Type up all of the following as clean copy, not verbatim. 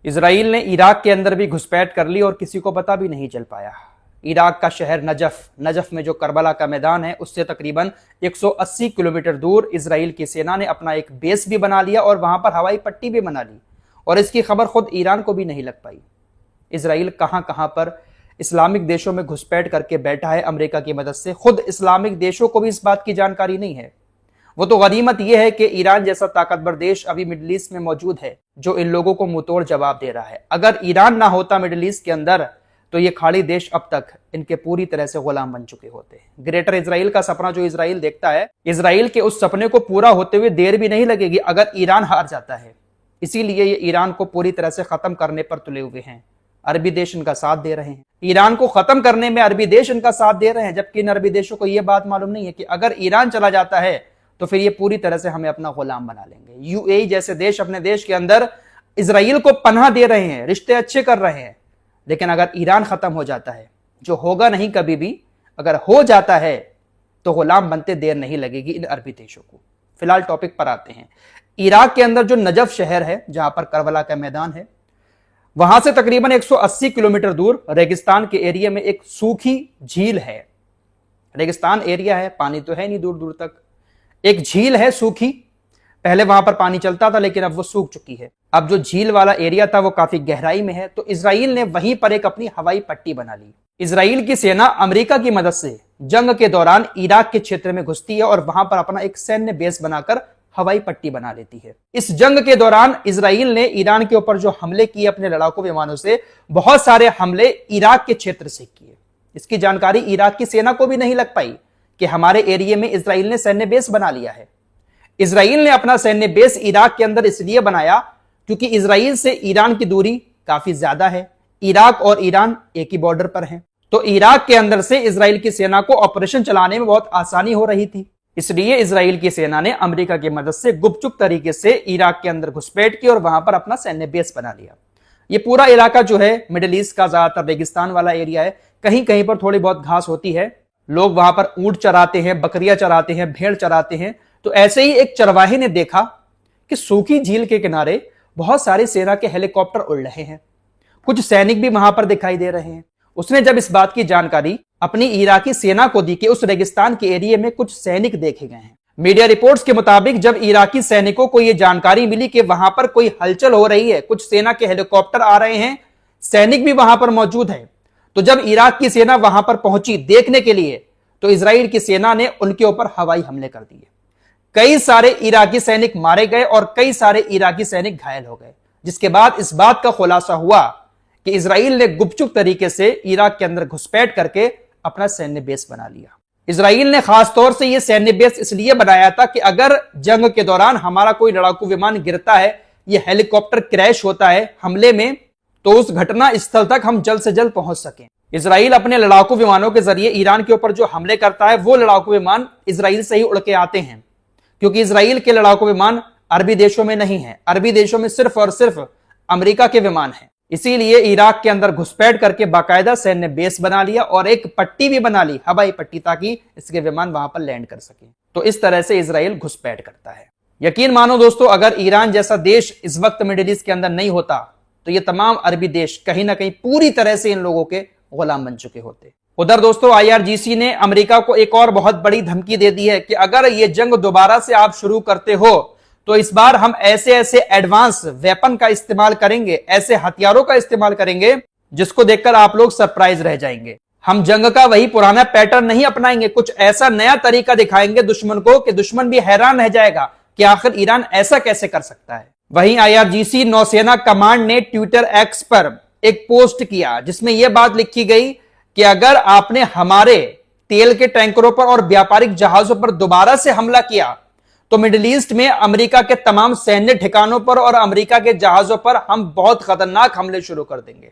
Israel ने Iraq के अंदर भी घुसपैठ कर ली और किसी को पता भी नहीं चल पाया। इराक का शहर नजफ में जो करबला का मैदान है, उससे तकरीबन 180 किलोमीटर दूर इजराइल की सेना ने अपना एक बेस भी बना लिया और वहां पर हवाई पट्टी भी बना ली, और इसकी खबर खुद ईरान को भी नहीं लग पाई। इजराइल कहां कहां पर इस्लामिक देशों में घुसपैठ करके बैठा है अमेरिका की मदद से, खुद इस्लामिक देशों को भी इस बात की जानकारी नहीं है। वो तो गनीमत यह है कि ईरान जैसा ताकतवर देश अभी मिडिल ईस्ट में मौजूद है जो इन लोगों को मुंहतोड़ जवाब दे रहा है। अगर ईरान ना होता मिडिल ईस्ट के अंदर तो ये खाड़ी देश अब तक इनके पूरी तरह से गुलाम बन चुके होते। ग्रेटर इजराइल का सपना जो इजराइल देखता है, इजराइल के उस सपने को पूरा होते हुए देर भी नहीं लगेगी अगर ईरान हार जाता है। इसीलिए ये ईरान को पूरी तरह से खत्म करने पर तुले हुए हैं। अरबी देश इनका साथ दे रहे हैं। ईरान को खत्म करने में अरबी देश इनका साथ दे रहे हैं, जबकि इन अरबी देशों को यह बात मालूम नहीं है कि अगर ईरान चला जाता है तो फिर ये पूरी तरह से हमें अपना गुलाम बना लेंगे। यूएई जैसे देश अपने देश के अंदर इजराइल को पनाह दे रहे हैं, रिश्ते अच्छे कर रहे हैं, लेकिन अगर ईरान खत्म हो जाता है, जो होगा नहीं कभी भी, अगर हो जाता है तो गुलाम बनते देर नहीं लगेगी इन अरबी देशों को। फिलहाल टॉपिक पर आते हैं। इराक के अंदर जो नजफ शहर है, जहां पर करबला का मैदान है, वहां से तकरीबन 180 किलोमीटर दूर रेगिस्तान के एरिया में एक सूखी झील है। रेगिस्तान एरिया है, पानी तो है नहीं दूर दूर तक। एक झील है सूखी, पहले वहां पर पानी चलता था लेकिन अब वो सूख चुकी है। अब जो झील वाला एरिया था वो काफी गहराई में है, तो इजराइल ने वहीं पर एक अपनी हवाई पट्टी बना ली। इजराइल की सेना अमेरिका की मदद से जंग के दौरान इराक के क्षेत्र में घुसती है और वहां पर अपना एक सैन्य बेस बनाकर हवाई पट्टी बना लेती है। इस जंग के दौरान इजराइल ने ईरान के ऊपर जो हमले किए अपने लड़ाकू विमानों से, बहुत सारे हमले इराक के क्षेत्र से किए। इसकी जानकारी इराक की सेना को भी नहीं लग पाई कि हमारे एरिया में इजराइल ने सैन्य बेस बना लिया है। इजराइल ने अपना सैन्य बेस इराक के अंदर इसलिए बनाया क्योंकि इजराइल से ईरान की दूरी काफी ज्यादा है। इराक और ईरान एक ही बॉर्डर पर हैं, तो इराक के अंदर से इजराइल की सेना को ऑपरेशन चलाने में बहुत आसानी हो रही थी। इसलिए इजराइल की सेना ने अमेरिका की मदद से गुपचुप तरीके से इराक के अंदर घुसपैठ की और वहां पर अपना सैन्य बेस बना लिया। ये पूरा इलाका जो है मिडिल ईस्ट का ज्यादातर रेगिस्तान वाला एरिया है। कहीं कहीं पर थोड़ी बहुत घास होती है, लोग वहां पर ऊंट चराते हैं, बकरियां चराते हैं, भेड़ चराते हैं। तो ऐसे ही एक चरवाहे ने देखा कि सूखी झील के किनारे बहुत सारे सेना के हेलीकॉप्टर उड़ रहे हैं, कुछ सैनिक भी वहां पर दिखाई दे रहे हैं। उसने जब इस बात की जानकारी अपनी इराकी सेना को दी कि उस रेगिस्तान के एरिया में कुछ सैनिक देखे गए हैं। मीडिया रिपोर्ट्स के मुताबिक जब इराकी सैनिकों को यह जानकारी मिली कि वहां पर कोई हलचल हो रही है, कुछ सेना के हेलीकॉप्टर आ रहे हैं, सैनिक भी वहां पर मौजूद है, तो जब इराक की सेना वहां पर पहुंची देखने के लिए, तो इजराइल की सेना ने उनके ऊपर हवाई हमले कर दिए। कई सारे इराकी सैनिक मारे गए और कई सारे इराकी सैनिक घायल हो गए, जिसके बाद इस बात का खुलासा हुआ कि इजराइल ने गुपचुप तरीके से इराक के अंदर घुसपैठ करके अपना सैन्य बेस बना लिया। इजराइल ने खास तौर से यह सैन्य बेस इसलिए बनाया था कि अगर जंग के दौरान हमारा कोई लड़ाकू विमान गिरता है, यह हेलीकॉप्टर क्रैश होता है हमले में, तो उस घटना स्थल तक हम जल्द से जल्द पहुंच सकें। इजराइल अपने लड़ाकू विमानों के जरिए ईरान के ऊपर जो हमले करता है, वो लड़ाकू विमान इजराइल से ही उड़ के आते हैं, क्योंकि इजराइल के लड़ाकू विमान अरबी देशों में नहीं है। अरबी देशों में सिर्फ और सिर्फ अमेरिका के विमान हैं। इसीलिए इराक के अंदर घुसपैठ करके बाकायदा सैन्य बेस बना लिया और एक पट्टी भी बना ली, हवाई पट्टी, ताकि इसके विमान वहां पर लैंड कर सके। तो इस तरह से इजराइल घुसपैठ करता है। यकीन मानो दोस्तों, अगर ईरान जैसा देश इस वक्त मिडिल ईस्ट के अंदर नहीं होता तो ये तमाम अरबी देश कहीं ना कहीं पूरी तरह से इन लोगों के गुलाम बन चुके होते। उधर दोस्तों IRGC ने अमेरिका को एक और बहुत बड़ी धमकी दे दी है कि अगर ये जंग दोबारा से आप शुरू करते हो तो इस बार हम ऐसे ऐसे एडवांस वेपन का इस्तेमाल करेंगे, ऐसे हथियारों का इस्तेमाल करेंगे जिसको देखकर आप लोग सरप्राइज रह जाएंगे। हम जंग का वही पुराना पैटर्न नहीं अपनाएंगे, कुछ ऐसा नया तरीका दिखाएंगे दुश्मन को कि दुश्मन भी हैरान रह जाएगा कि आखिर ईरान ऐसा कैसे कर सकता है। वहीं IRGC नौसेना कमांड ने ट्विटर एक्स पर एक पोस्ट किया जिसमें यह बात लिखी गई कि अगर आपने हमारे तेल के टैंकरों पर और व्यापारिक जहाजों पर दोबारा से हमला किया तो मिडिल ईस्ट में अमेरिका के तमाम सैन्य ठिकानों पर और अमेरिका के जहाजों पर हम बहुत खतरनाक हमले शुरू कर देंगे।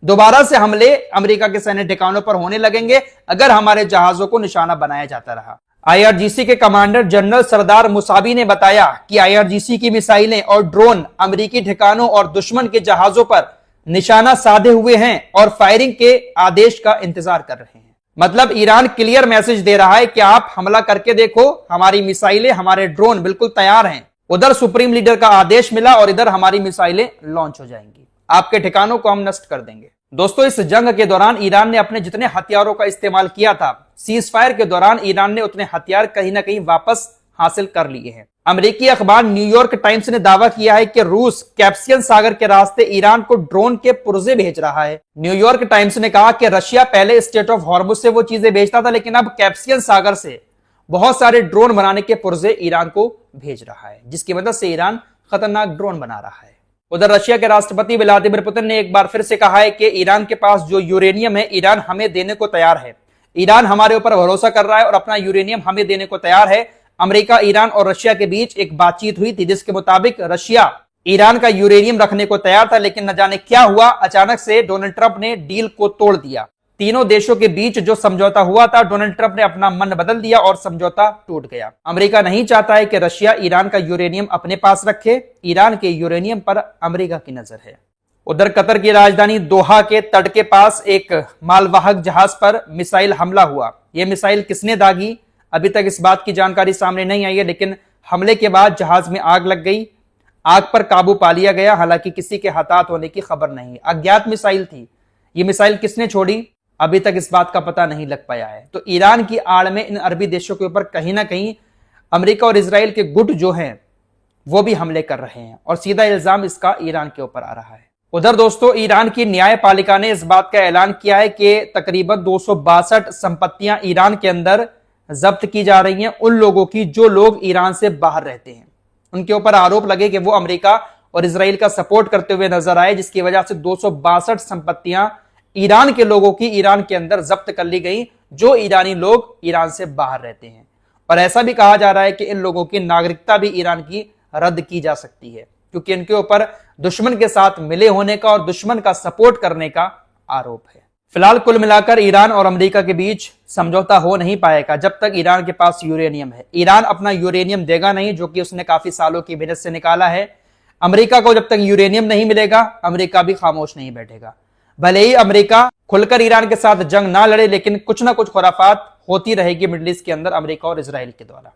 दोबारा से हमले अमेरिका के सैन्य ठिकानों पर होने लगेंगे अगर हमारे जहाजों को निशाना बनाया जाता रहा। IRGC के कमांडर जनरल सरदार मुसावी ने बताया कि IRGC की मिसाइलें और ड्रोन अमेरिकी ठिकानों और दुश्मन के जहाजों पर निशाना साधे हुए हैं और फायरिंग के आदेश का इंतजार कर रहे हैं। मतलब ईरान क्लियर मैसेज दे रहा है कि आप हमला करके देखो, हमारी मिसाइलें, हमारे ड्रोन बिल्कुल तैयार हैं। उधर सुप्रीम लीडर का आदेश मिला और इधर हमारी मिसाइलें लॉन्च हो जाएंगी। आपके ठिकानों को हम नष्ट कर देंगे। दोस्तों, इस जंग के दौरान ईरान ने अपने जितने हथियारों का इस्तेमाल किया था, सीज फायर के दौरान ईरान ने उतने हथियार कहीं ना कहीं वापस हासिल कर लिए हैं। अमेरिकी अखबार न्यूयॉर्क टाइम्स ने दावा किया है कि रूस कैस्पियन सागर के रास्ते ईरान को ड्रोन के पुर्जे भेज रहा है। न्यूयॉर्क टाइम्स ने कहा कि रशिया पहले स्टेट ऑफ हॉर्मुज से वो चीजें भेजता था, लेकिन अब कैस्पियन सागर से बहुत सारे ड्रोन बनाने के पुर्जे ईरान को भेज रहा है, जिसकी मदद से ईरान खतरनाक ड्रोन बना रहा है। उधर रशिया के राष्ट्रपति व्लादिमीर पुतिन ने एक बार फिर से कहा है कि ईरान के पास जो यूरेनियम है, ईरान हमें देने को तैयार है। ईरान हमारे ऊपर भरोसा कर रहा है और अपना यूरेनियम हमें देने को तैयार है। अमेरिका, ईरान और रशिया के बीच एक बातचीत हुई थी, जिसके मुताबिक रशिया ईरान का यूरेनियम रखने को तैयार था, लेकिन न जाने क्या हुआ, अचानक से डोनाल्ड ट्रंप ने डील को तोड़ दिया। तीनों देशों के बीच जो समझौता हुआ था, डोनाल्ड ट्रंप ने अपना मन बदल दिया और समझौता टूट गया। अमेरिका नहीं चाहता है कि रशिया ईरान का यूरेनियम अपने पास रखे। ईरान के यूरेनियम पर अमेरिका की नजर है। उधर कतर की राजधानी दोहा के तट के पास एक मालवाहक जहाज पर मिसाइल हमला हुआ। यह मिसाइल किसने दागी, अभी तक इस बात की जानकारी सामने नहीं आई है, लेकिन हमले के बाद जहाज में आग लग गई। आग पर काबू पा लिया गया, हालांकि किसी के हताहत होने की खबर नहीं। अज्ञात मिसाइल थी। यह मिसाइल किसने छोड़ी, अभी तक इस बात का पता नहीं लग पाया है। तो ईरान की आड़ में इन अरबी देशों के ऊपर कहीं ना कहीं अमेरिका और इजराइल के गुट जो हैं वो भी हमले कर रहे हैं और सीधा इल्जाम इसका ईरान के ऊपर आ रहा है। उधर दोस्तों, ईरान की न्यायपालिका ने इस बात का ऐलान किया है कि तकरीबन 262 संपत्तियां ईरान के अंदर जब्त की जा रही हैं, उन लोगों की जो लोग ईरान से बाहर रहते हैं। उनके ऊपर आरोप लगे कि वो अमेरिका और इजराइल का सपोर्ट करते हुए नजर आए, जिसकी वजह से 262 संपत्तियां ईरान के लोगों की ईरान के अंदर जब्त कर ली गई, जो ईरानी लोग ईरान से बाहर रहते हैं। और ऐसा भी कहा जा रहा है कि इन लोगों की नागरिकता भी ईरान की रद्द की जा सकती है, क्योंकि इनके ऊपर दुश्मन के साथ मिले होने का और दुश्मन का सपोर्ट करने का आरोप है। फिलहाल कुल मिलाकर ईरान और अमेरिका के बीच समझौता हो नहीं पाएगा जब तक ईरान के पास यूरेनियम है। ईरान अपना यूरेनियम देगा नहीं, जो कि उसने काफी सालों की मेहनत से निकाला है। अमेरिका को जब तक यूरेनियम नहीं मिलेगा, अमेरिका भी खामोश नहीं बैठेगा। भले ही अमेरिका खुलकर ईरान के साथ जंग ना लड़े, लेकिन कुछ ना कुछ खुराफात होती रहेगी मिडिल ईस्ट के अंदर अमेरिका और इजराइल के द्वारा।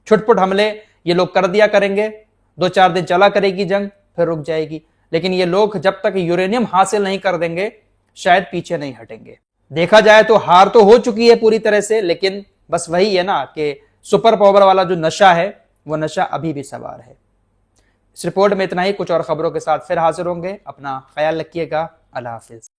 छुटपुट हमले ये लोग कर दिया करेंगे, 2-4 दिन चला करेगी जंग, फिर रुक जाएगी। लेकिन ये लोग जब तक यूरेनियम हासिल नहीं कर देंगे, शायद पीछे नहीं हटेंगे। देखा जाए तो हार तो हो चुकी है पूरी तरह से, लेकिन बस वही है ना कि सुपर पावर वाला जो नशा है, वो नशा अभी भी सवार है। इस रिपोर्ट में इतना ही। कुछ और खबरों के साथ फिर हाजिर होंगे। अपना ख्याल रखिएगा। अल्लाह हाफिज।